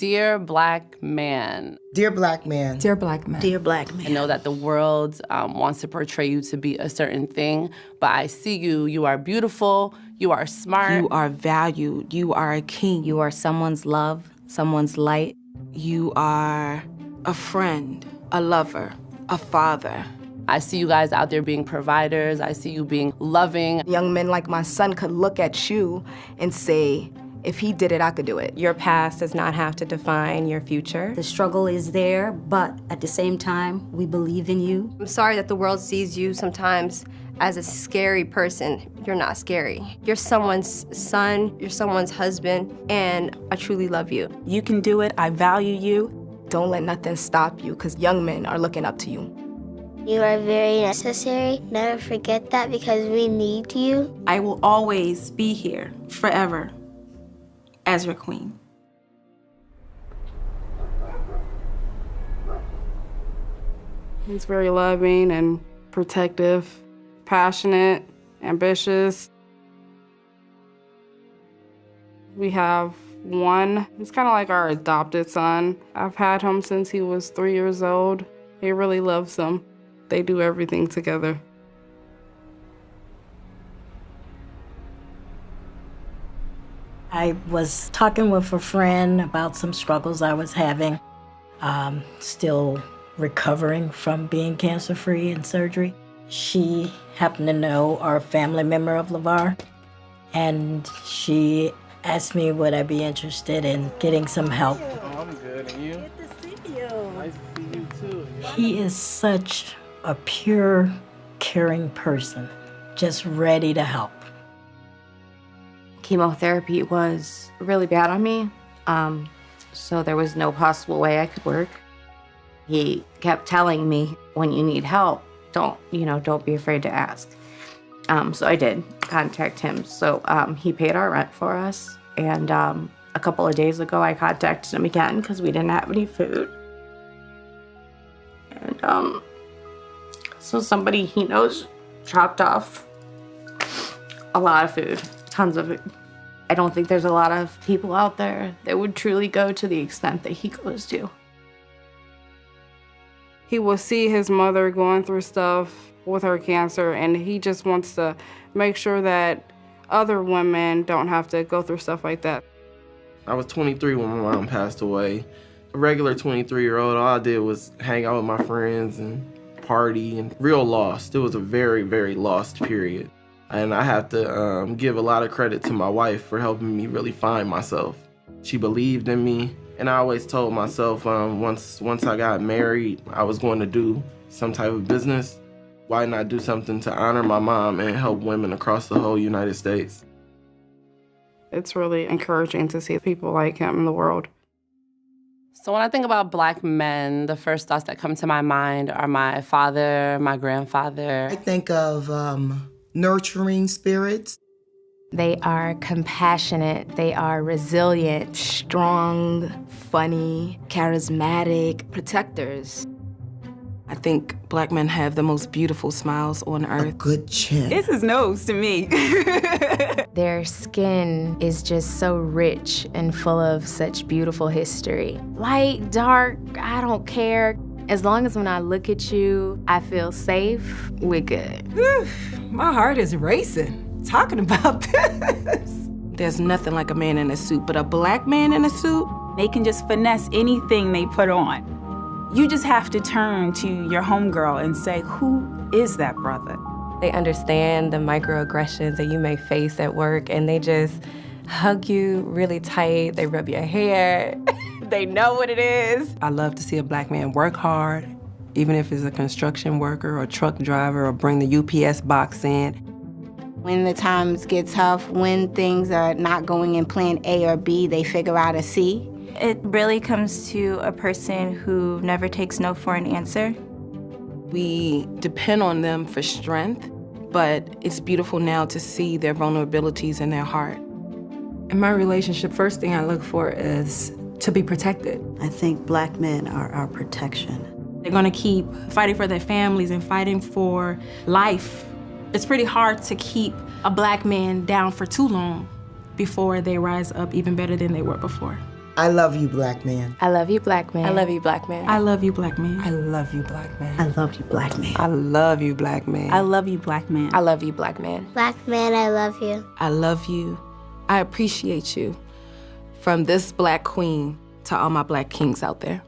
Dear Black Man. Dear Black Man. Dear Black Man. Dear Black Man. I know that the world wants to portray you to be a certain thing, but I see you. You are beautiful. You are smart. You are valued. You are a king. You are someone's love, someone's light. You are a friend, a lover, a father. I see you guys out there being providers. I see you being loving. Young men like my son could look at you and say, if he did it, I could do it. Your past does not have to define your future. The struggle is there, but at the same time, we believe in you. I'm sorry that the world sees you sometimes as a scary person. You're not scary. You're someone's son, you're someone's husband, and I truly love you. You can do it. I value you. Don't let nothing stop you, because young men are looking up to you. You are very necessary. Never forget that, because we need you. I will always be here, forever, as your queen. He's very loving and protective, passionate, ambitious. We have one. He's kind of like our adopted son. I've had him since he was 3 years old. He really loves him. They do everything together. I was talking with a friend about some struggles I was having, still recovering from being cancer-free and surgery. She happened to know our family member of LeVar, and she asked me would I be interested in getting some help. Oh, I'm good, and you? Good to see you. Nice to see you too. He is such a pure, caring person, just ready to help. Chemotherapy was really bad on me, so there was no possible way I could work. He kept telling me, when you need help, don't be afraid to ask. So I did contact him. So he paid our rent for us, and a couple of days ago I contacted him again because we didn't have any food. And so somebody he knows dropped off a lot of food, tons of it. I don't think there's a lot of people out there that would truly go to the extent that he goes to. He will see his mother going through stuff with her cancer, and he just wants to make sure that other women don't have to go through stuff like that. I was 23 when my mom passed away. A regular 23-year-old, all I did was hang out with my friends and party, and real lost. It was a very, very lost period. And I have to give a lot of credit to my wife for helping me really find myself. She believed in me, and I always told myself once I got married, I was going to do some type of business. Why not do something to honor my mom and help women across the whole United States? It's really encouraging to see people like him in the world. So when I think about Black men, the first thoughts that come to my mind are my father, my grandfather. I think of nurturing spirits. They are compassionate, they are resilient, Strong, funny, charismatic, protectors. I think Black men have the most beautiful smiles on A earth. good chin. This is nose to me. Their skin is just so rich and full of such beautiful history. Light, dark, I don't care. As long as when I look at you, I feel safe, we're good. My heart is racing, talking about this. There's nothing like a man in a suit, but a Black man in a suit, they can just finesse anything they put on. You just have to turn to your homegirl and say, who is that brother? They understand the microaggressions that you may face at work, and they just hug you really tight. They rub your hair. They know what it is. I love to see a Black man work hard, even if it's a construction worker or truck driver or bring the UPS box in. When the times get tough, when things are not going in plan A or B, they figure out a C. It really comes to a person who never takes no for an answer. we depend on them for strength, but it's beautiful now to see their vulnerabilities in their heart. In my relationship, first thing I look for is to be protected. I think Black men are our protection. They're gonna keep fighting for their families and fighting for life. It's pretty hard to keep a Black man down for too long before they rise up even better than they were before. I love you, black man. I love you, black man. I love you, black man. I love you, black man. I love you, black man. I love you, black man. I love you, black man. I love you, black man. I love you, black man. Black man, I love you. I love you. I appreciate you. From this black queen to all my black kings out there.